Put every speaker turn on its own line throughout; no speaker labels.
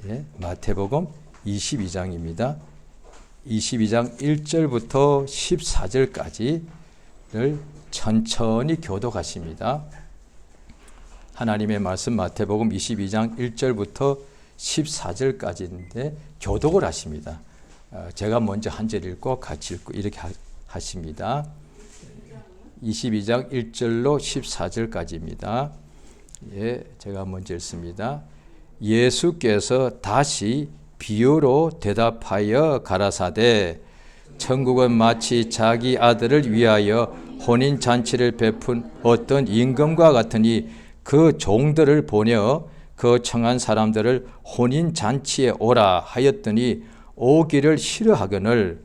예, 마태복음 22장입니다. 22장 1절부터 14절까지를 천천히 교독하십니다. 하나님의 말씀 마태복음 22장 1절부터 14절까지인데 교독을 하십니다. 제가 먼저 한 절 읽고 같이 읽고 이렇게 하십니다. 22장 1절로 14절까지입니다. 예, 제가 먼저 읽습니다. 예수께서 다시 비유로 대답하여 가라사대 천국은 마치 자기 아들을 위하여 혼인잔치를 베푼 어떤 임금과 같으니 그 종들을 보내어 그 청한 사람들을 혼인잔치에 오라 하였더니 오기를 싫어하거늘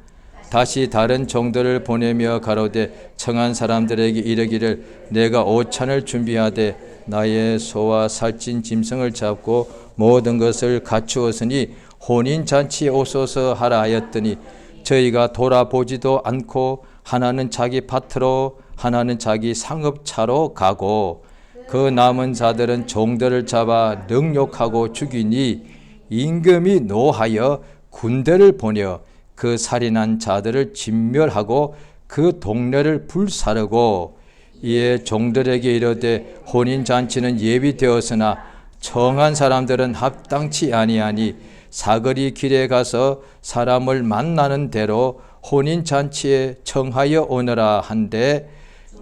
다시 다른 종들을 보내며 가로되 청한 사람들에게 이르기를 내가 오찬을 준비하되 나의 소와 살찐 짐승을 잡고 모든 것을 갖추었으니 혼인잔치에 오소서 하라 하였더니 저희가 돌아보지도 않고 하나는 자기 밭으로 하나는 자기 상업차로 가고 그 남은 자들은 종들을 잡아 능욕하고 죽이니 임금이 노하여 군대를 보내어 그 살인한 자들을 진멸하고 그 동네를 불사르고 이에 종들에게 이르되 혼인잔치는 예비되었으나 청한 사람들은 합당치 아니하니 사거리 길에 가서 사람을 만나는 대로 혼인잔치에 청하여 오너라 한데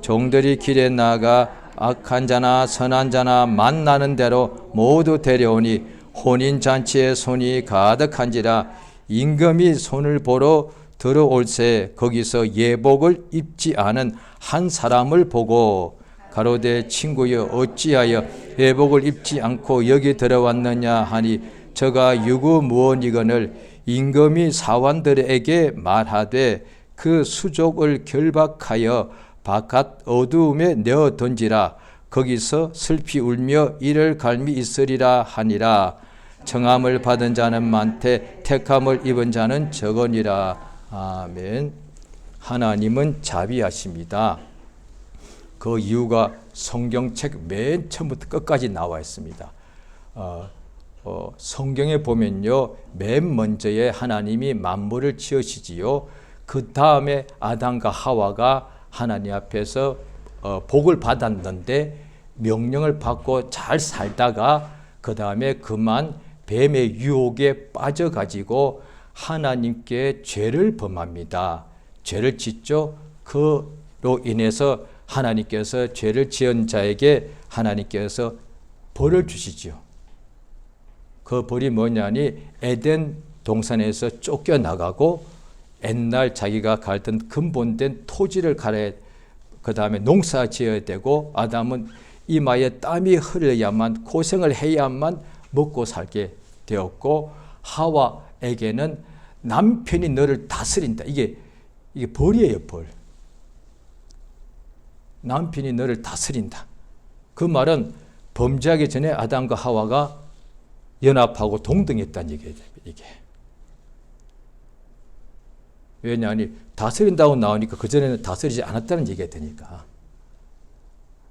종들이 길에 나가 악한 자나 선한 자나 만나는 대로 모두 데려오니 혼인잔치에 손이 가득한지라 임금이 손을 보러 들어올새 거기서 예복을 입지 않은 한 사람을 보고 가로되 친구여 어찌하여 예복을 입지 않고 여기 들어왔느냐 하니 저가 유구무원이거늘 임금이 사환들에게 말하되 그 수족을 결박하여 바깥 어두움에 내어 던지라 거기서 슬피 울며 이를 갈미 있으리라 하니라 청함을 받은 자는 많되 택함을 입은 자는 적으니라. 아멘. 하나님은 자비하십니다. 그 이유가 성경책 맨 처음부터 끝까지 나와 있습니다. 성경에 보면요, 맨 먼저에 하나님이 만물을 지으시지요. 그 다음에 아담과 하와가 하나님 앞에서 복을 받았는데 명령을 받고 잘 살다가 그 다음에 그만 뱀의 유혹에 빠져가지고 하나님께 죄를 범합니다. 죄를 짓죠. 그로 인해서 하나님께서 죄를 지은 자에게 하나님께서 벌을 주시죠. 그 벌이 뭐냐니 에덴 동산에서 쫓겨나가고 옛날 자기가 갈던 근본된 토지를 갈아야 그 다음에 농사 지어야 되고 아담은 이마에 땀이 흘려야만 고생을 해야만 먹고 살게 되었고 하와에게는 남편이 너를 다스린다. 이게 벌이에요, 벌. 남편이 너를 다스린다. 그 말은 범죄하기 전에 아담과 하와가 연합하고 동등했다는 얘기예요. 이게. 왜냐하니 다스린다고 나오니까 그전에는 다스리지 않았다는 얘기가 되니까.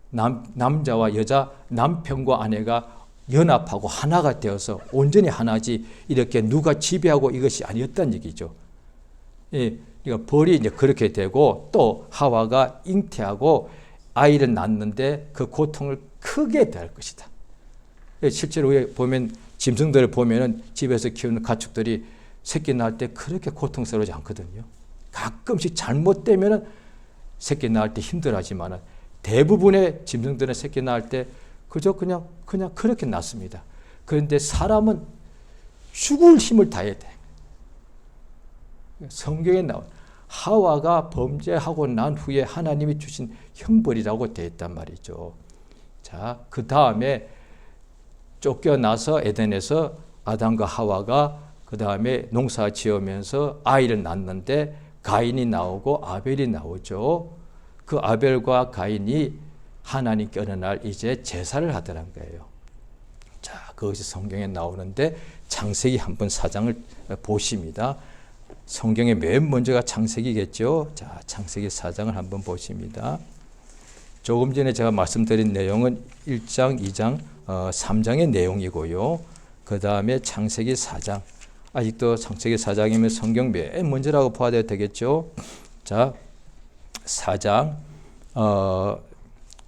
남자와 여자, 남편과 아내가 연합하고 하나가 되어서 온전히 하나지 이렇게 누가 지배하고 이것이 아니었다는 얘기죠. 그러니까 벌이 이제 그렇게 되고 또 하와가 잉태하고 아이를 낳는데 그 고통을 크게 대할 것이다. 실제로 보면 짐승들을 보면은 집에서 키우는 가축들이 새끼 낳을 때 그렇게 고통스러우지 않거든요. 가끔씩 잘못되면은 새끼 낳을 때 힘들어하지만은 대부분의 짐승들은 새끼 낳을 때 그저 그냥 그렇게 낳습니다. 그런데 사람은 죽을 힘을 다해야 돼. 성경에 나온 하와가 범죄하고 난 후에 하나님이 주신 형벌이라고 되어 있단 말이죠. 자, 그 다음에 쫓겨나서 에덴에서 아담과 하와가 그 다음에 농사 지으면서 아이를 낳는데 가인이 나오고 아벨이 나오죠. 그 아벨과 가인이 하나님께 어느 날 이제 제사를 하더란 거예요. 자, 그것이 성경에 나오는데 창세기 한번 4장을 보십니다. 성경의 맨 먼저가 창세기겠죠. 자, 창세기 4장을 한번 보십니다. 조금 전에 제가 말씀드린 내용은 1장, 2장, 3장의 내용이고요. 그 다음에 창세기 4장. 아직도 창세기 4장이면 성경 맨 먼저라고 봐야 되겠죠. 자, 4장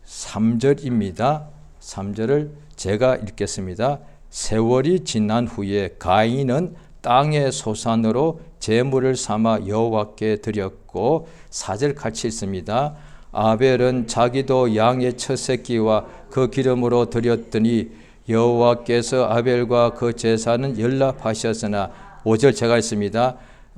3절입니다. 3절을 제가 읽겠습니다. 세월이 지난 후에 가인은 땅의 소산으로 제물을 삼아 여호와께 드렸고, 4절 같이 읽습니다. 아벨은 자기도 양의 첫 새끼와 그 기름으로 드렸더니 여호와께서 아벨과 그 제사는 연락하셨으나, 5절 제가 읽습니다.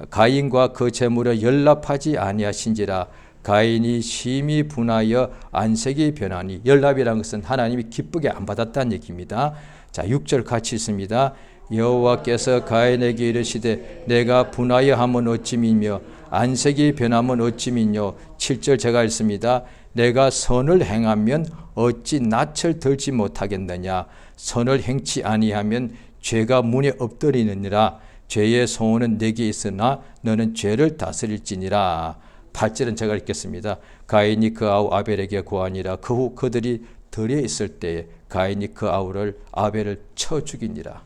가인과 그 제물을 연락하지 아니하신지라. 가인이 심히 분하여 안색이 변하니, 연락이라는 것은 하나님이 기쁘게 안 받았다는 얘기입니다. 자, 6절 같이 읽습니다. 여호와께서 가인에게 이르시되 내가 분하여 하면 어찌 믿며 안색이 변하면 어찌 믿뇨. 7절 제가 읽습니다. 내가 선을 행하면 어찌 낯을 들지 못하겠느냐. 선을 행치 아니하면 죄가 문에 엎드리느니라. 죄의 소원은 내게 있으나 너는 죄를 다스릴지니라. 8절은 제가 읽겠습니다. 가인이 그 아우 아벨에게 고하니라. 그 후 그들이 들에 있을 때에 가인이 그 아우를 아벨을 쳐 죽이니라.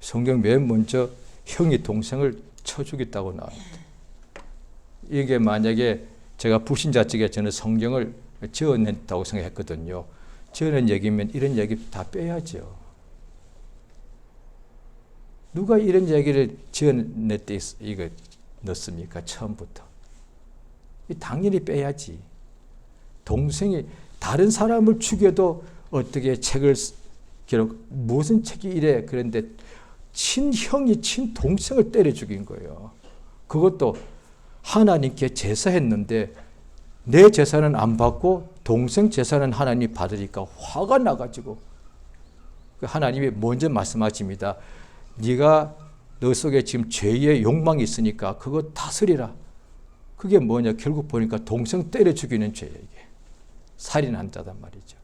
성경 맨 먼저 형이 동생을 쳐 죽였다고 나옵니다. 이게 만약에 제가 불신자 쪽에 저는 성경을 지어냈다고 생각했거든요. 지어낸 얘기면 이런 얘기 다 빼야죠. 누가 이런 얘기를 지어냈대 이거 넣습니까? 처음부터. 당연히 빼야지. 동생이 다른 사람을 죽여도 어떻게 책을 기록, 무슨 책이 이래. 그런데 친형이 친동생을 때려 죽인 거예요. 그것도 하나님께 제사했는데 내 제사는 안 받고 동생 제사는 하나님이 받으니까 화가 나가지고 하나님이 먼저 말씀하십니다. 네가 너 속에 지금 죄의 욕망이 있으니까 그거 다스리라. 그게 뭐냐? 결국 보니까 동생 때려 죽이는 죄예요. 이게 살인한 자단 말이죠.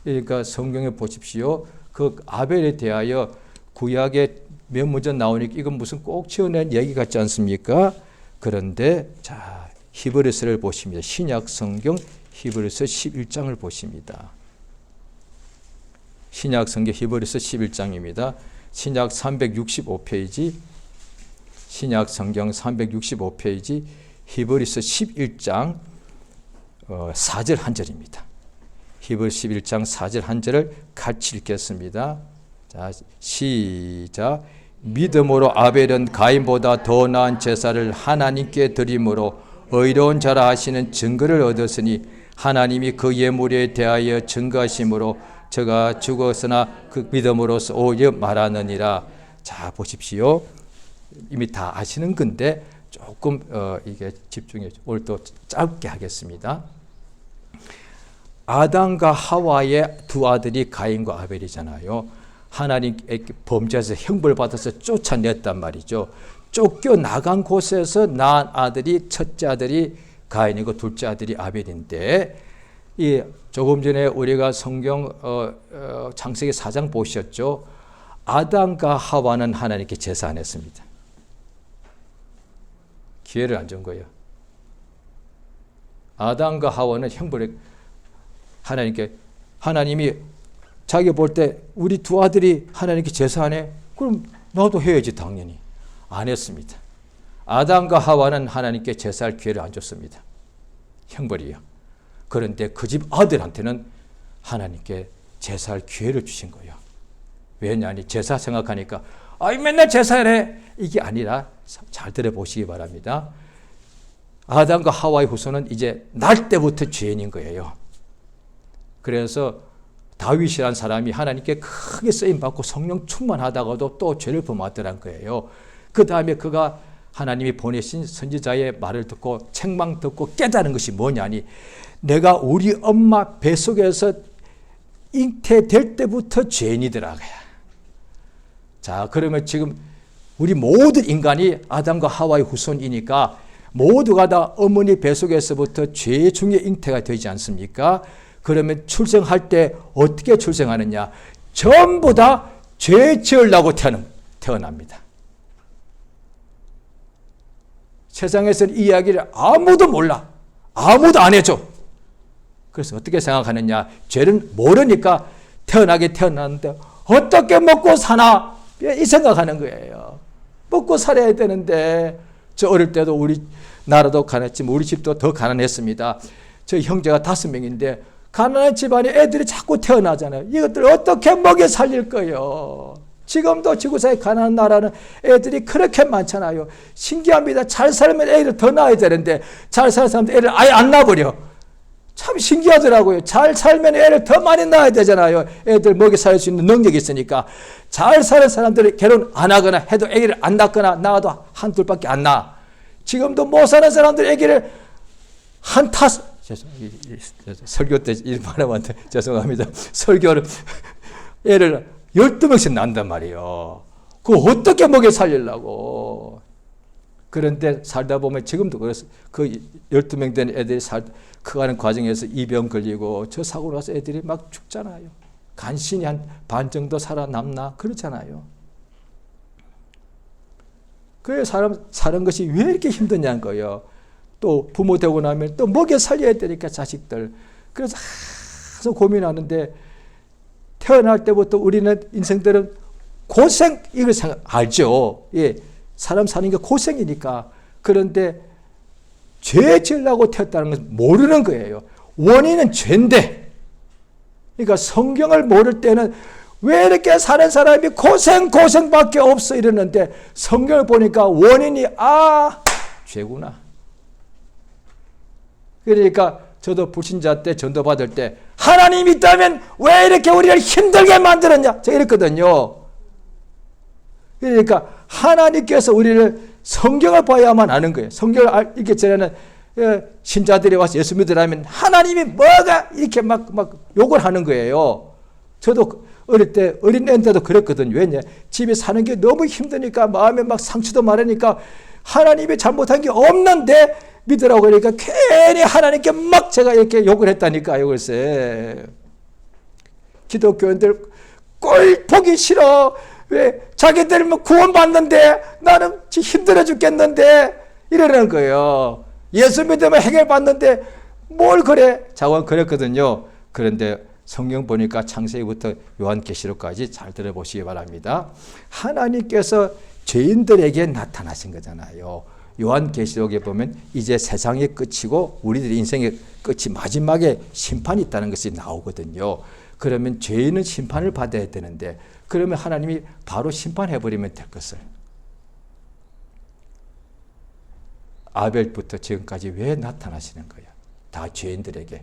그러니까 성경에 보십시오. 그 아벨에 대하여 구약에 몇 문제 나오니까 이건 무슨 꼭 지어낸 얘기 같지 않습니까? 그런데 자, 히브리서를 보십니다. 신약 성경 히브리서 11장을 보십니다. 신약 성경 히브리서 11장입니다. 신약 365페이지, 신약 성경 365페이지, 히브리서 11장 4절 한 절입니다. 히브리서 11장 4절 한 절을 같이 읽겠습니다. 자, 시작. 믿음으로 아벨은 가인보다 더 나은 제사를 하나님께 드림으로 의로운 자라 하시는 증거를 얻었으니 하나님이 그 예물에 대하여 증거하심으로 저가 죽었으나 그 믿음으로서 오히려 말하느니라. 자, 보십시오. 이미 다 아시는 건데 조금 이게 집중해 오늘 또 짧게 하겠습니다. 아담과 하와의 두 아들이 가인과 아벨이잖아요. 하나님께 범죄에서 형벌 받아서 쫓아냈단 말이죠. 쫓겨나간 곳에서 낳은 아들이 첫째 아들이 가인이고 둘째 아들이 아벨인데, 이 조금 전에 우리가 성경 창세기 4장 보셨죠? 아담과 하와는 하나님께 제사 안 했습니다. 기회를 안 준 거예요. 아담과 하와는 형벌에 하나님이 자기 볼 때 우리 두 아들이 하나님께 제사 안 해? 그럼 나도 해야지 당연히. 안 했습니다. 아담과 하와는 하나님께 제사할 기회를 안 줬습니다. 형벌이요. 그런데 그 집 아들한테는 하나님께 제사할 기회를 주신 거예요. 왜냐하니 제사 생각하니까 아이 맨날 제사를 이게 아니라 잘 들어보시기 바랍니다. 아담과 하와의 후손은 이제 날 때부터 죄인인 거예요. 그래서 다윗이라는 사람이 하나님께 크게 쓰임받고 성령 충만하다가도 또 죄를 범하더란 거예요. 그 다음에 그가 하나님이 보내신 선지자의 말을 듣고 책망 듣고 깨달은 것이 뭐냐니, 내가 우리 엄마 뱃속에서 잉태될 때부터 죄인이더라고요. 자, 그러면 지금 우리 모든 인간이 아담과 하와의 후손이니까 모두가 다 어머니 뱃속에서부터 죄 중에 잉태가 되지 않습니까? 그러면 출생할 때 어떻게 출생하느냐? 전부 다 죄 지으려고 태어납니다. 세상에서는 이 이야기를 아무도 몰라. 아무도 안 해줘. 그래서 어떻게 생각하느냐? 죄는 모르니까 태어나게 태어났는데 어떻게 먹고 사나? 이 생각하는 거예요. 먹고 살아야 되는데, 저 어릴 때도 우리 나라도 가난했지만 우리 집도 더 가난했습니다. 저희 형제가 5명인데 가난한 집안에 애들이 자꾸 태어나잖아요. 이것들 어떻게 먹여 살릴 거예요? 지금도 지구상에 가난한 나라는 애들이 그렇게 많잖아요. 신기합니다. 잘 살면 애를 더 낳아야 되는데 잘 사는 사람들 애를 아예 안 낳아버려. 참 신기하더라고요. 잘 살면 애를 더 많이 낳아야 되잖아요. 애들 먹여 살릴 수 있는 능력이 있으니까. 잘 사는 사람들이 결혼 안 하거나 해도 애기를 안 낳거나 낳아도 한둘밖에 안 낳아. 지금도 못 사는 사람들 애기를 한 타수, 설교 때 이 말하면 죄송합니다. 설교를 애를 12명씩 낳는단 말이에요. 그거 어떻게 먹여 살리려고. 그런데 살다 보면 지금도 그래서 그 12명 된 애들이 커가는 과정에서 이병 걸리고 저 사고 나서 애들이 막 죽잖아요. 간신히 한 반 정도 살아남나 그렇잖아요. 그래 사람 사는 것이 왜 이렇게 힘드냐는 거예요. 또 부모 되고 나면 또 먹여 살려야 되니까 자식들. 그래서 계속 고민하는데 태어날 때부터 우리는 인생들은 고생 이걸 알죠. 예, 사람 사는 게 고생이니까. 그런데 죄 지으려고 태었다는 건 모르는 거예요. 원인은 죄인데. 그러니까 성경을 모를 때는 왜 이렇게 사는 사람이 고생밖에 없어 이러는데 성경을 보니까 원인이 죄구나. 그러니까 저도 불신자 때 전도 받을 때 하나님 있다면 왜 이렇게 우리를 힘들게 만들었냐 제가 이랬거든요. 그러니까 하나님께서 우리를 성경을 봐야만 아는 거예요. 성경을 이렇게 전에는 신자들이 와서 예수 믿으라면 하나님이 뭐가 이렇게 막 욕을 하는 거예요. 저도 어릴 때 어린 애인데도 그랬거든요. 왜냐? 집에 사는 게 너무 힘드니까 마음에 막 상처도 많으니까 하나님이 잘못한 게 없는데 믿으라고 그러니까 괜히 하나님께 막 제가 이렇게 욕을 했다니까요. 글쎄. 기독교인들 꼴 보기 싫어. 왜? 자기들 뭐 구원받는데 나는 힘들어 죽겠는데 이러는 거예요. 예수 믿으면 해결받는데 뭘 그래? 자원 그랬거든요. 그런데 성경 보니까 창세기부터 요한계시록까지 잘 들어보시기 바랍니다. 하나님께서 죄인들에게 나타나신 거잖아요. 요한계시록에 보면 이제 세상의 끝이고 우리들의 인생의 끝이 마지막에 심판이 있다는 것이 나오거든요. 그러면 죄인은 심판을 받아야 되는데 그러면 하나님이 바로 심판해버리면 될 것을. 아벨부터 지금까지 왜 나타나시는 거예요? 다 죄인들에게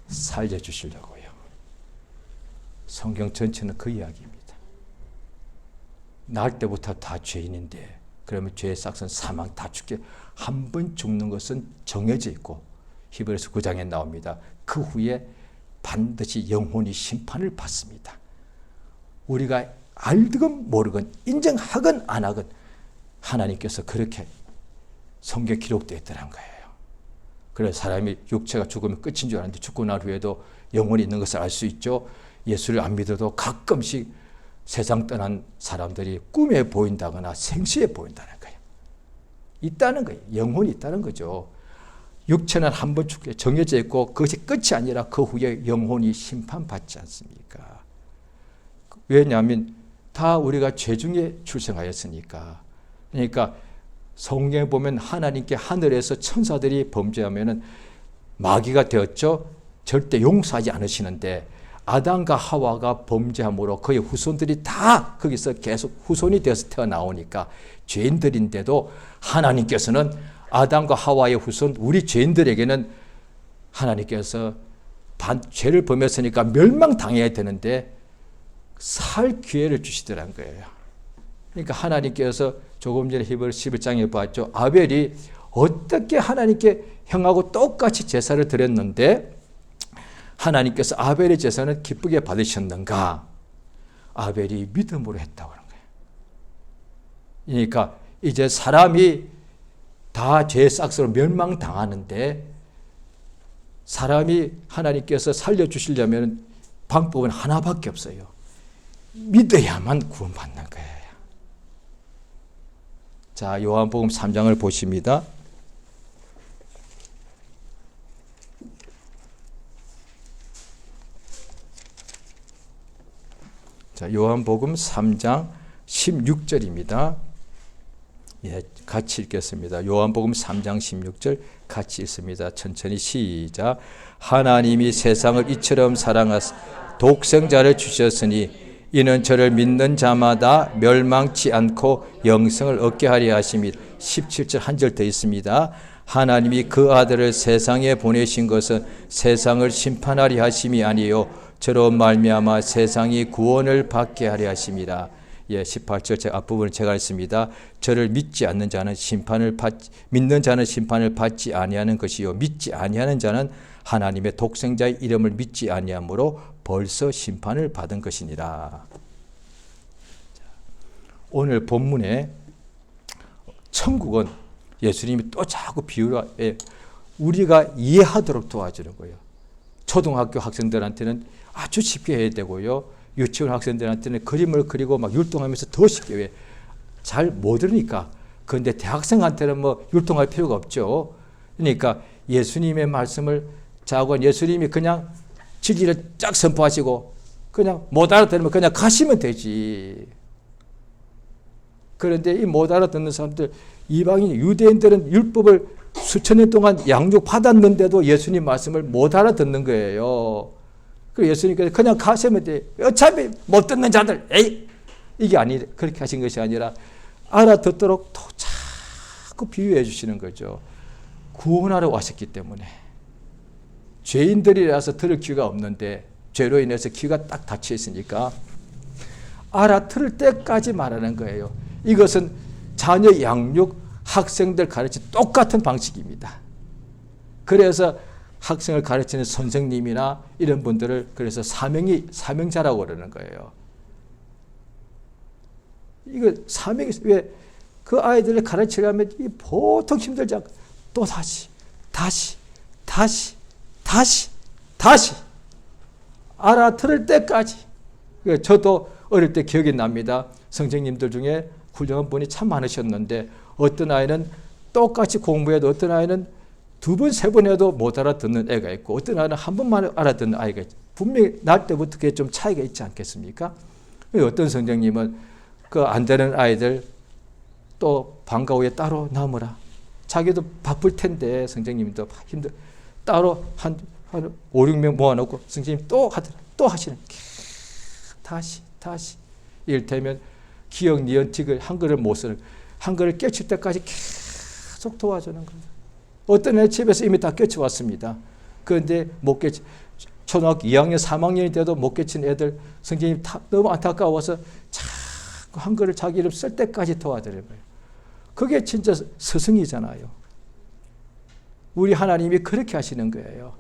살려주시려고요. 성경 전체는 그 이야기입니다. 날 때부터 다 죄인인데 그러면 죄의 싹은 사망 다 죽게 한 번 죽는 것은 정해져 있고 히브리서 9장에 나옵니다. 그 후에 반드시 영혼이 심판을 받습니다. 우리가 알든 모르건 인정하건 안 하건 하나님께서 그렇게 성경에 기록되어 있더란 거예요. 그래서 사람이 육체가 죽으면 끝인 줄 알았는데 죽고 난 후에도 영혼이 있는 것을 알 수 있죠. 예수를 안 믿어도 가끔씩 세상 떠난 사람들이 꿈에 보인다거나 생시에 보인다는 거예요. 있다는 거예요. 영혼이 있다는 거죠. 육체는 한 번 죽게 정해져 있고 그것이 끝이 아니라 그 후에 영혼이 심판받지 않습니까? 왜냐하면 다 우리가 죄 중에 출생하였으니까. 그러니까 성경에 보면 하나님께 하늘에서 천사들이 범죄하면은 마귀가 되었죠. 절대 용서하지 않으시는데 아담과 하와가 범죄함으로 그의 후손들이 다 거기서 계속 후손이 되어서 태어나오니까 죄인들인데도 하나님께서는 아담과 하와의 후손 우리 죄인들에게는 하나님께서 죄를 범했으니까 멸망당해야 되는데 살 기회를 주시더란 거예요. 그러니까 하나님께서 조금 전에 히브리서 11장에 봤죠. 아벨이 어떻게 하나님께 형하고 똑같이 제사를 드렸는데 하나님께서 아벨의 제사는 기쁘게 받으셨는가? 아벨이 믿음으로 했다고 하는 거예요. 그러니까 이제 사람이 다 죄의 싹으로 멸망당하는데 사람이 하나님께서 살려주시려면 방법은 하나밖에 없어요. 믿어야만 구원받는 거예요. 자, 요한복음 3장을 보십니다. 자, 요한복음 3장 16절입니다. 예, 같이 읽겠습니다. 요한복음 3장 16절 같이 읽습니다. 천천히 시작. 하나님이 세상을 이처럼 사랑하사 독생자를 주셨으니 이는 저를 믿는 자마다 멸망치 않고 영생을 얻게 하려 하심이 17절 한 절 더 있습니다. 하나님이 그 아들을 세상에 보내신 것은 세상을 심판하려 하심이 아니요 저로 말미암아 세상이 구원을 받게 하려 하심이라. 예, 18절 앞부분을 제가 했습니다. 저를 믿지 않는 자는 믿는 자는 심판을 받지 아니하는 것이요 믿지 아니하는 자는 하나님의 독생자의 이름을 믿지 아니하므로 벌써 심판을 받은 것이니라. 오늘 본문에 천국은 예수님이 또 자꾸 비유로 우리가 이해하도록 도와주는 거예요. 초등학교 학생들한테는 아주 쉽게 해야 되고요. 유치원 학생들한테는 그림을 그리고 막 율동하면서 더 쉽게 왜 잘 못 들으니까. 그런데 대학생한테는 뭐 율동할 필요가 없죠. 그러니까 예수님의 말씀을 자고 예수님이 그냥 진리를 쫙 선포하시고 그냥 못 알아들으면 그냥 가시면 되지. 그런데 이 못 알아듣는 사람들, 이방인 유대인들은 율법을 수천 년 동안 양육받았는데도 예수님 말씀을 못 알아듣는 거예요. 그래서 예수님께서 그냥 가시면 돼. 어차피 못 듣는 자들, 에이! 이게 그렇게 하신 것이 아니라 알아듣도록 또 자꾸 비유해 주시는 거죠. 구원하러 오셨기 때문에. 죄인들이라서 들을 귀가 없는데 죄로 인해서 귀가 딱 닫혀 있으니까 알아들을 때까지 말하는 거예요. 이것은 자녀 양육, 학생들 가르치는 똑같은 방식입니다. 그래서 학생을 가르치는 선생님이나 이런 분들을 그래서 사명자라고 그러는 거예요. 이거 사명이 왜 그 아이들을 가르치려면 보통 힘들지 않고 또 다시 알아들을 때까지. 저도 어릴 때 기억이 납니다. 선생님들 중에 훌륭한 분이 참 많으셨는데 어떤 아이는 똑같이 공부해도 어떤 아이는 두 번, 세 번 해도 못 알아듣는 애가 있고 어떤 아이는 한 번만 알아듣는 아이가 있고 분명히 날 때부터 그게 좀 차이가 있지 않겠습니까? 어떤 선생님은 그 안 되는 아이들 또 방과 후에 따로 남으라. 자기도 바쁠 텐데 선생님도 힘들 따로 한 5, 6명 모아놓고 선생님 또 하시는 다시 이를테면 기억, 니은, 틱을 한글을 못 쓰는 한글을 깨칠 때까지 계속 도와주는 거예요. 어떤 애 집에서 이미 다 깨쳐왔습니다. 그런데 못 깨치 초등학교 2학년, 3학년이 돼도 못 깨친 애들 선생님이 너무 안타까워서 자꾸 한글을 자기 이름 쓸 때까지 도와드려요. 그게 진짜 스승이잖아요. 우리 하나님이 그렇게 하시는 거예요.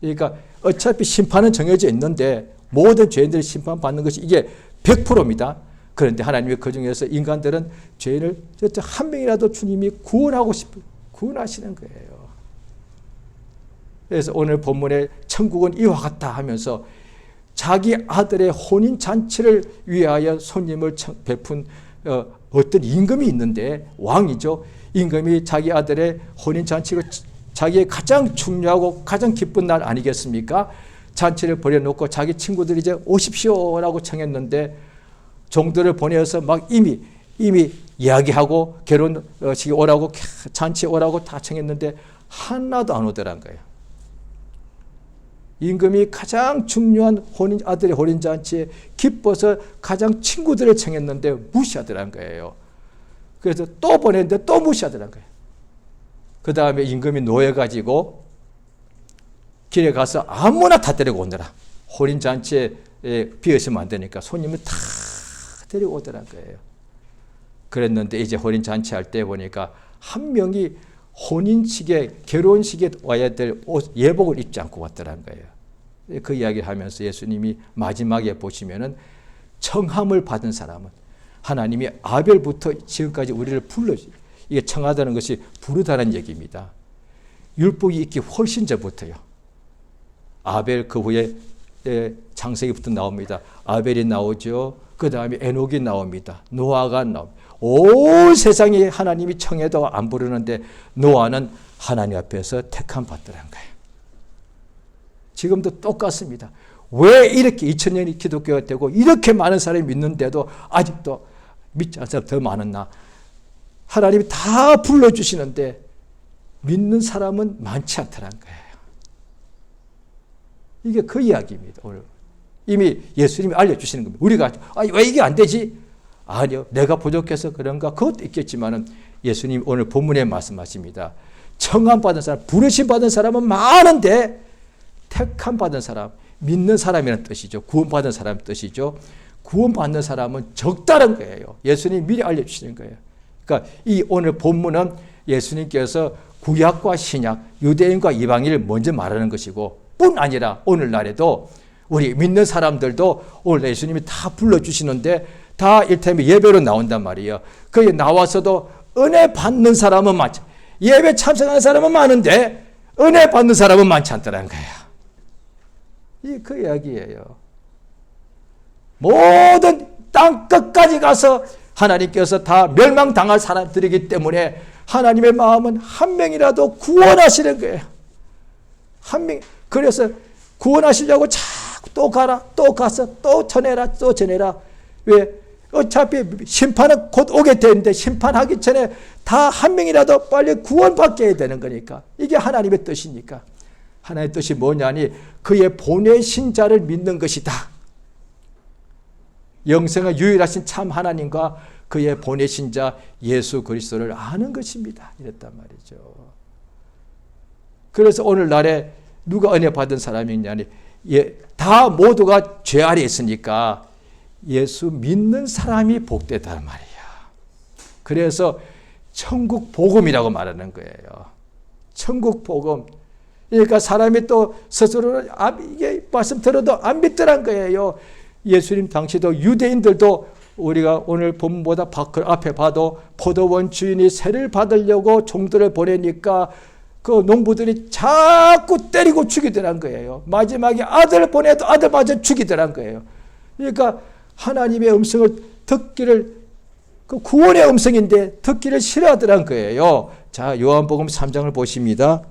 그러니까 어차피 심판은 정해져 있는데 모든 죄인들이 심판받는 것이 이게 100%입니다. 그런데 하나님이 그 중에서 인간들은 죄인을 한 명이라도 주님이 구원하시는 거예요. 그래서 오늘 본문에 천국은 이와 같다 하면서 자기 아들의 혼인잔치를 위하여 손님을 베푼 어떤 임금이 있는데 왕이죠. 임금이 자기 아들의 혼인잔치를 자기의 가장 중요하고 가장 기쁜 날 아니겠습니까? 잔치를 벌여놓고 자기 친구들이 이제 오십시오라고 청했는데 종들을 보내서 막 이미 이야기하고 결혼식에 오라고 잔치에 오라고 다 청했는데 하나도 안 오더란 거예요. 임금이 가장 중요한 아들의 혼인잔치에 기뻐서 가장 친구들을 청했는데 무시하더란 거예요. 그래서 또 보냈는데 또 무시하더란 거예요. 그 다음에 임금이 노여가지고 길에 가서 아무나 다 데리고 오느라 혼인잔치에 비었으면 안 되니까 손님을 다 데리고 오더란 거예요. 그랬는데 이제 혼인잔치 할 때 보니까 한 명이 혼인식에 결혼식에 와야 될 예복을 입지 않고 왔더란 거예요. 그 이야기를 하면서 예수님이 마지막에 보시면은 청함을 받은 사람은 하나님이 아벨부터 지금까지 우리를 이게 청하다는 것이 부르다는 얘기입니다. 율법이 있기 훨씬 전부터요. 아벨 그 후에 창세기부터 나옵니다. 아벨이 나오죠. 그 다음에 에녹이 나옵니다. 노아가 나옵니다. 온 세상에 하나님이 청해도 안 부르는데 노아는 하나님 앞에서 택함 받더란 거예요. 지금도 똑같습니다. 왜 이렇게 2000년이 기독교가 되고 이렇게 많은 사람이 믿는데도 아직도 믿지 않는 사람이 더 많았나? 하나님이 다 불러주시는데 믿는 사람은 많지 않다는 거예요. 이게 그 이야기입니다. 오늘 이미 예수님이 알려주시는 겁니다. 우리가 왜 이게 안 되지? 아니요. 내가 부족해서 그런가? 그것도 있겠지만은 예수님 오늘 본문에 말씀하십니다. 청함 받은 사람, 부르심 받은 사람은 많은데 택함 받은 사람, 믿는 사람이라는 뜻이죠. 구원받은 사람 뜻이죠. 구원받는 사람은 적다는 거예요. 예수님이 미리 알려주시는 거예요. 그러니까 이 오늘 본문은 예수님께서 구약과 신약, 유대인과 이방인을 먼저 말하는 것이고 뿐 아니라 오늘날에도 우리 믿는 사람들도 오늘 예수님이 다 불러주시는데 다 일테면 예배로 나온단 말이에요. 거기 나와서도 은혜 받는 사람은 많지, 예배 참석하는 사람은 많은데 은혜 받는 사람은 많지 않다는 거예요. 이 그 이야기예요. 모든 땅 끝까지 가서 하나님께서 다 멸망당할 사람들이기 때문에 하나님의 마음은 한 명이라도 구원하시는 거예요. 한 명. 그래서 구원하시려고 자꾸 또 가라, 또 가서 또 전해라, 또 전해라. 왜? 어차피 심판은 곧 오게 되는데 심판하기 전에 다 한 명이라도 빨리 구원받게 해야 되는 거니까. 이게 하나님의 뜻이니까. 하나님의 뜻이 뭐냐니 그의 보내신 자를 믿는 것이다. 영생의 유일하신 참 하나님과 그의 보내신 자 예수 그리스도를 아는 것입니다. 이랬단 말이죠. 그래서 오늘날에 누가 은혜 받은 사람이 있냐니 다 모두가 죄 아래 있으니까 예수 믿는 사람이 복되단 말이야. 그래서 천국 복음이라고 말하는 거예요. 천국 복음. 그러니까 사람이 또 스스로는 이게 말씀 들어도 안 믿더란 거예요. 예수님 당시도 유대인들도 우리가 오늘 본문보다 앞에 봐도 포도원 주인이 세를 받으려고 종들을 보내니까 그 농부들이 자꾸 때리고 죽이더란 거예요. 마지막에 아들 보내도 아들마저 죽이더란 거예요. 그러니까 하나님의 음성을 듣기를, 그 구원의 음성인데 듣기를 싫어하더란 거예요. 자, 요한복음 3장을 보십니다.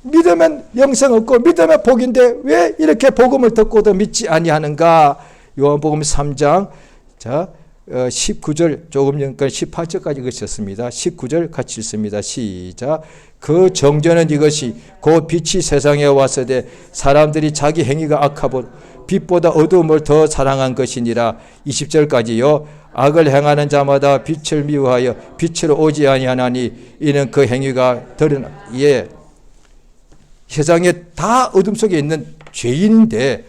믿으면 영생 없고 믿으면 복인데 왜 이렇게 복음을 듣고도 믿지 아니하는가? 요한복음 3장 자 19절 조금 전까지 18절까지 읽으셨습니다. 19절 같이 읽습니다. 시작. 그 정죄는 이것이 곧 빛이 세상에 왔으되 사람들이 자기 행위가 악하고 빛보다 어두움을 더 사랑한 것이니라. 20절까지요. 악을 행하는 자마다 빛을 미워하여 빛으로 오지 아니하나니 이는 그 행위가 드러나. 예. 세상에 다 어둠 속에 있는 죄인인데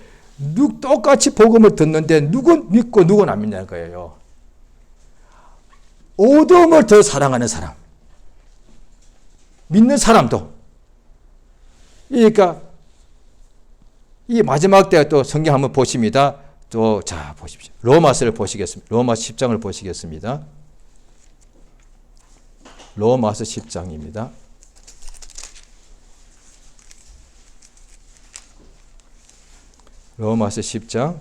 똑같이 복음을 듣는데 누군 믿고 누군 안 믿냐는 거예요. 어둠을 더 사랑하는 사람, 믿는 사람도. 그러니까 이 마지막 때 또 성경 한번 보십니다. 또 자 보십시오. 로마서를 보시겠습니다. 로마서 10장을 보시겠습니다. 로마서 10장입니다. 로마서 10장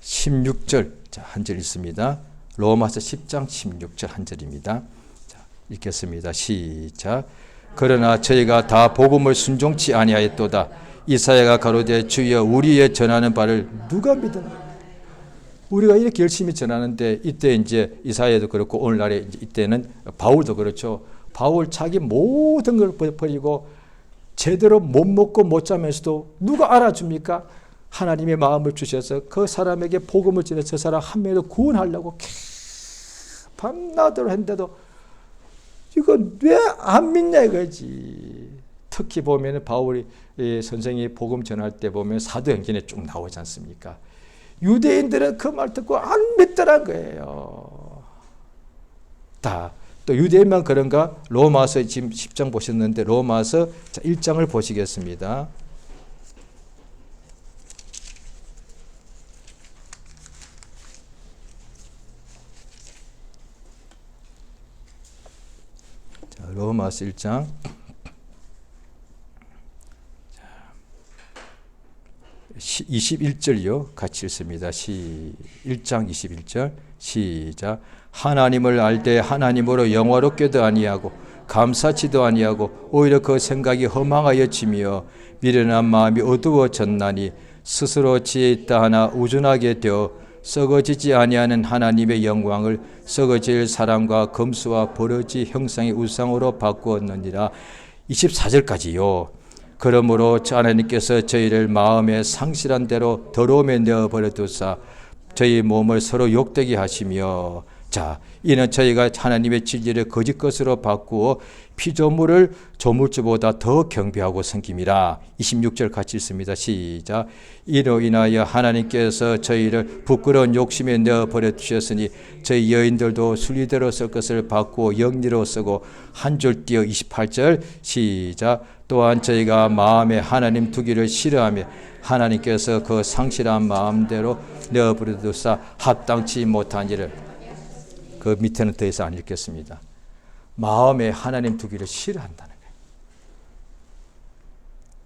16절 한 절 있습니다. 로마서 10장 16절 한 절입니다. 자, 읽겠습니다. 시작. 그러나 저희가 다 복음을 순종치 아니하였도다. 이사야가 가로되 주여 우리의 전하는 바를 누가 믿으나? 우리가 이렇게 열심히 전하는데 이때 이제 이사야도 그렇고 오늘날에 이때는 바울도 그렇죠. 바울 자기 모든 걸 버리고 제대로 못 먹고 못 자면서도 누가 알아줍니까? 하나님의 마음을 주셔서 그 사람에게 복음을 전해 저 사람 한 명이라도 구원하려고 밤낮으로 했는데도 이거 왜 안 믿냐 이거지. 특히 보면 바울이 선생이 복음 전할 때 보면 사도행전에 쭉 나오지 않습니까? 유대인들은 그 말 듣고 안 믿더란 거예요. 다. 또 유대인만 그런가? 로마서 지금 10장 보셨는데 로마서 1장을 보시겠습니다. 자, 로마서 1장 21절이요. 같이 읽습니다. 1장 21절 시작. 하나님을 알 때 하나님으로 영화롭게도 아니하고 감사치도 아니하고 오히려 그 생각이 허망하여지며 미련한 마음이 어두워졌나니 스스로 지혜 있다 하나 우준하게 되어 썩어지지 아니하는 하나님의 영광을 썩어질 사람과 검수와 버러지 형상의 우상으로 바꾸었느니라. 24절까지요. 그러므로 하나님께서 저희를 마음에 상실한 대로 더러움에 내어버려 두사 저희 몸을 서로 욕되게 하시며, 자, 이는 저희가 하나님의 진리를 거짓 것으로 바꾸어 피조물을 조물주보다 더 경배하고 섬김이라. 26절 같이 읽습니다. 시작. 이로 인하여 하나님께서 저희를 부끄러운 욕심에 내어버려 주셨으니 저희 여인들도 순리대로 쓸 것을 바꾸어 영리로 쓰고, 한 줄 띄어 28절 시작. 또한 저희가 마음에 하나님 두기를 싫어하며 하나님께서 그 상실한 마음대로 내어버려 두사 합당치 못한 일을, 그 밑에는 더 이상 안 읽겠습니다. 마음에 하나님 두기를 싫어한다는 거예요.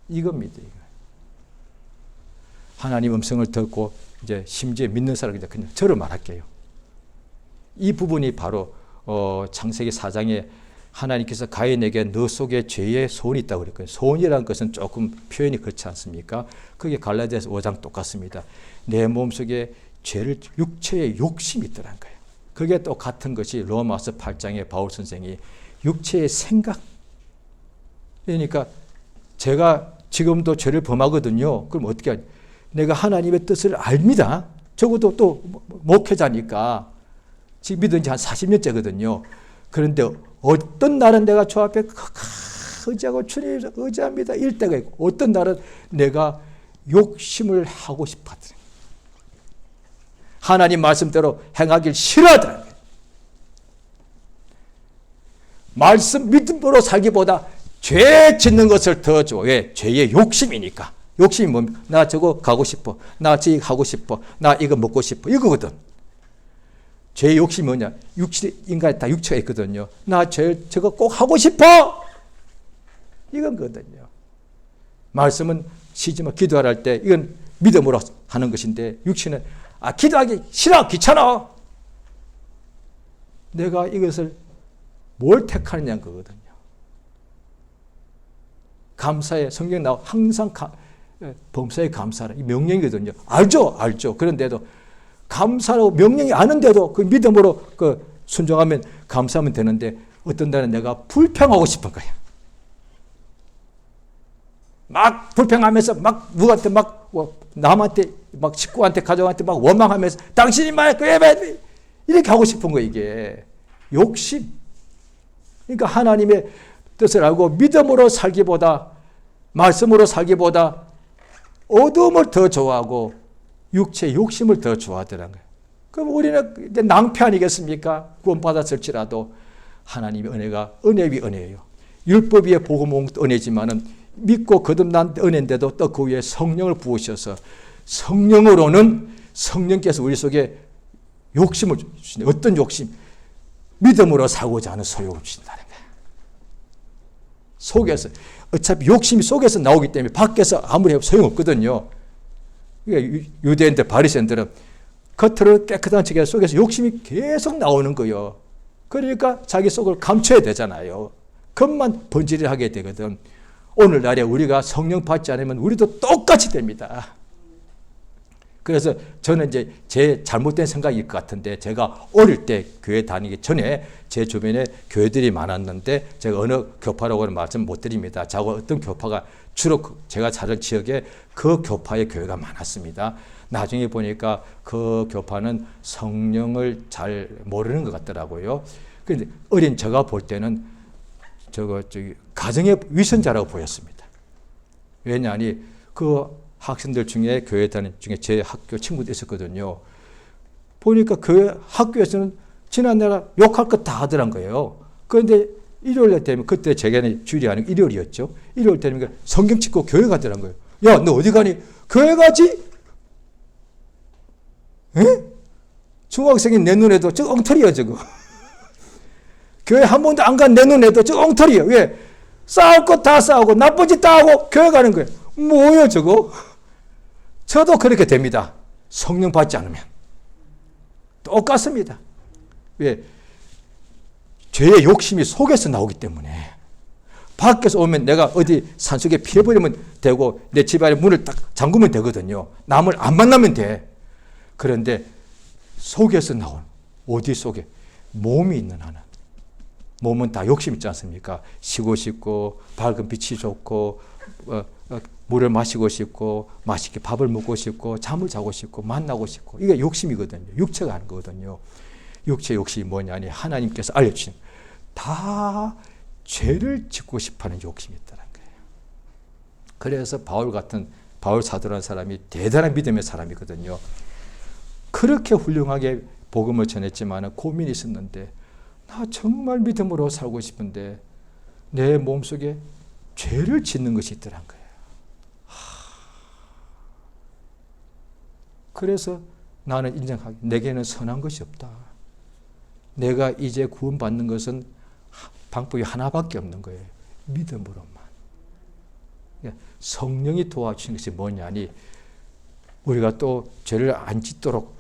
이겁니다. 이거. 하나님 음성을 듣고 이제 심지어 믿는 사람이 그냥 저를 말할게요. 이 부분이 바로 창세기 4장에 하나님께서 가인에게 너 속에 죄의 소원이 있다고 그랬거든요. 소원이라는 것은 조금 표현이 그렇지 않습니까? 그게 갈라디아서 5장 똑같습니다. 내 몸속에 죄를, 육체의 욕심이 있더란 거예요. 그게 또 같은 것이 로마서 8장에 바울 선생이 육체의 생각. 그러니까 제가 지금도 죄를 범하거든요. 그럼 어떻게 하냐? 내가 하나님의 뜻을 압니다. 적어도 또 목회자니까 지금 믿은 지 한 40년째거든요. 그런데 어떤 날은 내가 저 앞에 의지하고 주님 의지합니다. 이럴 때가 있고, 어떤 날은 내가 욕심을 하고 싶었더니 하나님 말씀대로 행하길 싫어하더라. 말씀 믿음으로 살기보다 죄 짓는 것을 더 좋아. 왜? 죄의 욕심이니까. 욕심이 뭡니까? 나 저거 가고 싶어. 나 저기 하고 싶어. 나 이거 먹고 싶어. 이거거든. 죄의 욕심이 뭐냐? 인간이 다 육체가 있거든요. 나 저거 꼭 하고 싶어! 이건 거거든요. 말씀은 시지만 기도하라 할 때 이건 믿음으로 하는 것인데, 육신은 기도하기 싫어! 귀찮아! 내가 이것을 뭘 택하느냐는 거거든요. 감사에 성경에 나와 항상 범사에 감사라. 이 명령이거든요. 알죠. 그런데도 감사라고 명령이 아는데도 그 믿음으로 순종하면 감사하면 되는데, 어떤 날은 내가 불평하고 싶은 거야. 막 불평하면서 막 누구한테 막 남한테 막 식구한테 가족한테 막 원망하면서 당신이 말해 이렇게 하고 싶은 거. 이게 욕심. 그러니까 하나님의 뜻을 알고 믿음으로 살기보다, 말씀으로 살기보다 어둠을 더 좋아하고 육체의 욕심을 더 좋아하더라는 거예요. 그럼 우리는 이제 낭패 아니겠습니까? 구원받았을지라도 하나님의 은혜가 은혜 위 은혜예요. 율법 위에 복음 온 은혜지만은 믿고 거듭난 은혜인데도 또 그 위에 성령을 부으셔서, 성령으로는 성령께서 우리 속에 욕심을 주시네. 어떤 욕심? 믿음으로 살고자 하는 소욕을 주신다는 거예요. 속에서. 어차피 욕심이 속에서 나오기 때문에 밖에서 아무리 해도 소용없거든요. 유대인들, 바리새인들은 겉으로 깨끗한 척해 속에서 욕심이 계속 나오는 거예요. 그러니까 자기 속을 감춰야 되잖아요. 겉만 번지르하게 되거든. 오늘날에 우리가 성령 받지 않으면 우리도 똑같이 됩니다. 그래서 저는 이제 제 잘못된 생각일 것 같은데, 제가 어릴 때 교회 다니기 전에 제 주변에 교회들이 많았는데, 제가 어느 교파라고는 말씀 못 드립니다. 자고 어떤 교파가 주로 제가 사는 지역에 그 교파의 교회가 많았습니다. 나중에 보니까 그 교파는 성령을 잘 모르는 것 같더라고요. 그런데 어린 제가 볼 때는 가정의 위선자라고 보였습니다. 왜냐하니 그 학생들 중에 교회 다니는 중에 제 학교 친구도 있었거든요. 보니까 교회 학교에서는 지난날 욕할 것 다 하더란 거예요. 그런데 일요일 되면, 그때 제게는 주일이 아니고 일요일이었죠. 일요일 되면 성경 찍고 교회 가더란 거예요. 야, 너 어디 가니? 교회 가지? 에? 중학생이 내 눈에도 저 엉터리야 저거. 교회 한 번도 안 간 내 눈에도 저 엉터리야. 왜? 싸울 것 다 싸우고 나쁜 짓 다 하고 교회 가는 거예요. 뭐예요 저거? 저도 그렇게 됩니다. 성령 받지 않으면. 똑같습니다. 왜? 죄의 욕심이 속에서 나오기 때문에 밖에서 오면 내가 어디 산속에 피해버리면 되고 내 집안에 문을 딱 잠그면 되거든요. 남을 안 만나면 돼. 그런데 속에서 나온, 어디 속에? 몸이 있는 하나. 몸은 다 욕심 있지 않습니까? 쉬고 싶고 밝은 빛이 좋고 물을 마시고 싶고 맛있게 밥을 먹고 싶고 잠을 자고 싶고 만나고 싶고 이게 욕심이거든요. 육체가 하는 거거든요. 육체 욕심이 뭐냐니 하나님께서 알려주신 다 죄를 짓고 싶어하는 욕심이 있다는 거예요. 그래서 바울 사도라는 사람이 대단한 믿음의 사람이거든요. 그렇게 훌륭하게 복음을 전했지만 고민이 있었는데 나 정말 믿음으로 살고 싶은데 내 몸속에 죄를 짓는 것이 있더란 거예요. 그래서 나는 인정하기 내게는 선한 것이 없다. 내가 이제 구원받는 것은 방법이 하나밖에 없는 거예요. 믿음으로만. 성령이 도와주신 것이 뭐냐니 우리가 또 죄를 안 짓도록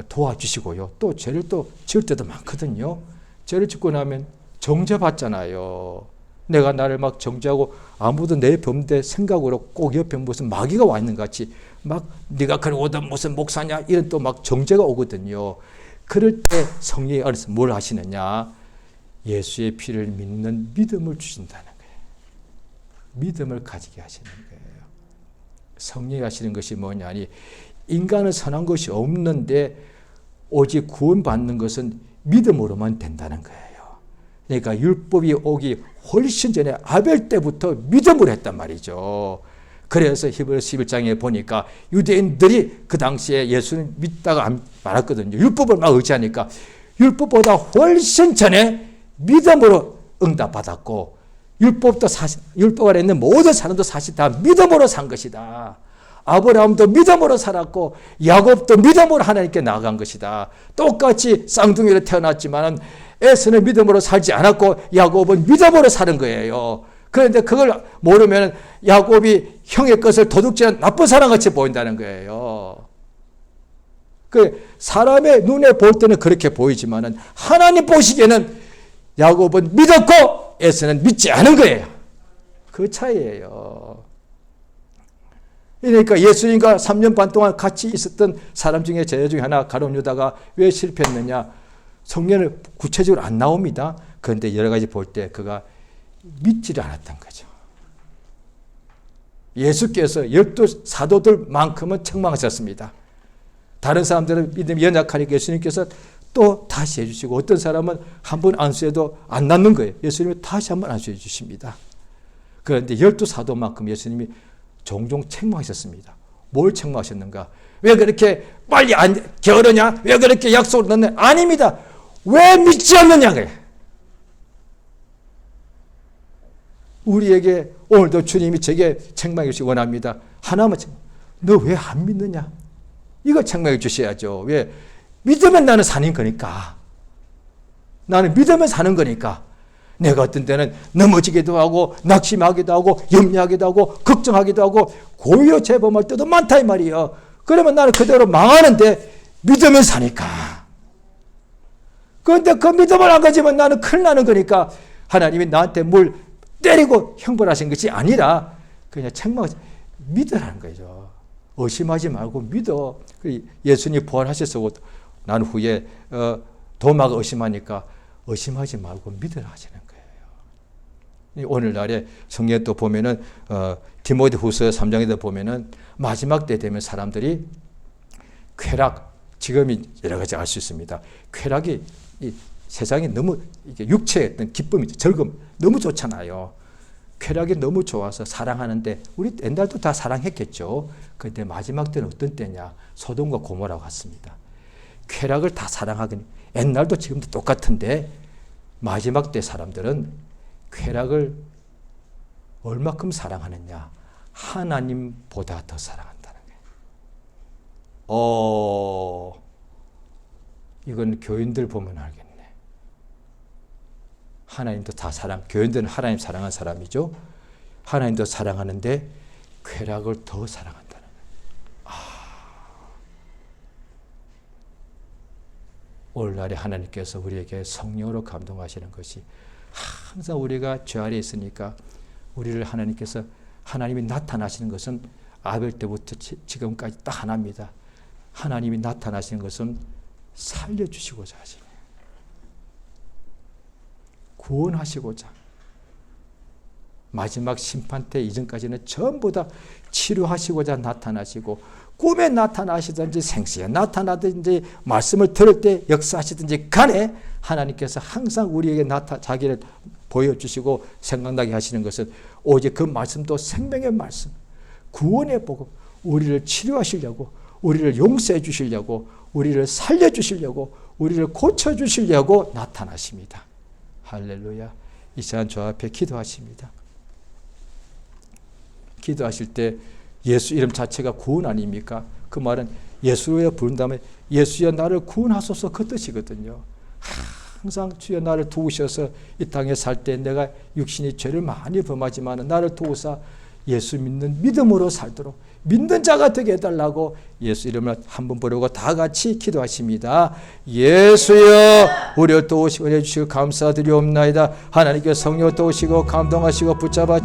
도와주시고요. 또 죄를 또 지을 때도 많거든요. 죄를 짓고 나면 정죄받잖아요. 내가 나를 막 정죄하고 아무도 내 범대 생각으로 꼭 옆에 무슨 마귀가 와 있는 것 같이 막 네가 그러고도 무슨 목사냐 이런 또 막 정죄가 오거든요. 그럴 때 성령이 알아서 뭘 하시느냐? 예수의 피를 믿는 믿음을 주신다는 거예요. 믿음을 가지게 하시는 거예요. 성령이 하시는 것이 뭐냐니 인간은 선한 것이 없는데 오직 구원받는 것은 믿음으로만 된다는 거예요. 그러니까 율법이 오기 훨씬 전에 아벨 때부터 믿음으로 했단 말이죠. 그래서 히브리서 11장에 보니까 유대인들이 그 당시에 예수를 믿다가 말았거든요. 율법을 막 의지하니까 율법보다 훨씬 전에 믿음으로 응답받았고 율법 아래 있는 모든 사람도 사실 다 믿음으로 산 것이다. 아브라함도 믿음으로 살았고 야곱도 믿음으로 하나님께 나아간 것이다. 똑같이 쌍둥이로 태어났지만 에서는 믿음으로 살지 않았고 야곱은 믿음으로 사는 거예요. 그런데 그걸 모르면 야곱이 형의 것을 도둑질한 나쁜 사람같이 보인다는 거예요. 그 사람의 눈에 볼 때는 그렇게 보이지만 하나님 보시기에는 야곱은 믿었고 에서는 믿지 않은 거예요. 그 차이예요. 그러니까 예수님과 3년 반 동안 같이 있었던 사람 중에 제자 중에 하나 가룟 유다가 왜 실패했느냐? 성경은 구체적으로 안 나옵니다. 그런데 여러 가지 볼 때 그가 믿지를 않았던 거죠. 예수께서 12 사도들만큼은 책망하셨습니다. 다른 사람들은 믿음이 연약하니까 예수님께서 또 다시 해주시고 어떤 사람은 한 번 안수해도 안 낫는 거예요. 예수님이 다시 한 번 안수해 주십니다. 그런데 12 사도만큼 예수님이 종종 책망하셨습니다. 뭘 책망하셨는가? 왜 그렇게 빨리 게으르냐? 왜 그렇게 약속을 넣느냐? 아닙니다. 왜 믿지 않느냐고요. 우리에게 오늘도 주님이 제게 책망해 주시기 원합니다. 하나만 너 왜 안 믿느냐? 이거 책망해 주셔야죠. 왜? 믿으면 나는 사는 거니까. 나는 믿으면 사는 거니까. 내가 어떤 때는 넘어지기도 하고 낙심하기도 하고 염려하기도 하고 걱정하기도 하고 고의로 재범할 때도 많다 이 말이에요. 그러면 나는 그대로 망하는데 믿으면 사니까. 그런데 그 믿음을 안 가지면 나는 큰일 나는 거니까 하나님이 나한테 뭘 때리고 형벌하신 것이 아니라 그냥 책망 믿으라는 거죠. 의심하지 말고 믿어. 예수님 부활하셔서 난 후에 도마가 의심하니까 의심하지 말고 믿으라 하시는 거예요. 오늘날에 성경에 또 보면은 디모데후서 3장에도 보면은 마지막 때 되면 사람들이 쾌락, 지금이 여러 가지 알 수 있습니다. 쾌락이 이 세상에 너무 이게 육체의 어떤 기쁨이 즐거움 너무 좋잖아요. 쾌락이 너무 좋아서 사랑하는데 우리 옛날도 다 사랑했겠죠. 그런데 마지막 때는 어떤 때냐? 소돔과 고모라 같습니다. 쾌락을 다 사랑하긴 옛날도 지금도 똑같은데 마지막 때 사람들은 쾌락을 얼마큼 사랑하느냐? 하나님보다 더 사랑한다는 거예요. 이건 교인들 보면 알겠네. 하나님도 다 교인들은 하나님 사랑한 사람이죠. 하나님도 사랑하는데 쾌락을 더 사랑한다는 거예요. 오늘날에 하나님께서 우리에게 성령으로 감동하시는 것이 항상 우리가 죄 아래 있으니까 우리를 하나님께서 하나님이 나타나시는 것은 아벨 때부터 지금까지 딱 하나입니다. 하나님이 나타나시는 것은 살려주시고자 하시네. 구원하시고자. 마지막 심판 때 이전까지는 전부 다 치료하시고자 나타나시고 꿈에 나타나시든지 생시에 나타나든지 말씀을 들을 때 역사하시든지 간에 하나님께서 항상 우리에게 자기를 보여주시고 생각나게 하시는 것은 오직 그 말씀도 생명의 말씀, 구원의 복음, 우리를 치료하시려고, 우리를 용서해 주시려고, 우리를 살려주시려고, 우리를 고쳐주시려고 나타나십니다. 할렐루야. 이 시간 저 앞에 기도하십니다. 기도하실 때 예수 이름 자체가 구원 아닙니까? 그 말은 예수여 부른다면 예수여 나를 구원하소서 그 뜻이거든요. 항상 주여 나를 도우셔서 이 땅에 살 때 내가 육신이 죄를 많이 범하지만 나를 도우사 예수 믿는 믿음으로 살도록 믿는 자가 되게 해달라고 예수 이름을 한번 부르고 다 같이 기도하십니다. 예수여 우리를 도우시고 해주시고 감사드리옵나이다. 하나님께 성령 도우시고 감동하시고 붙잡아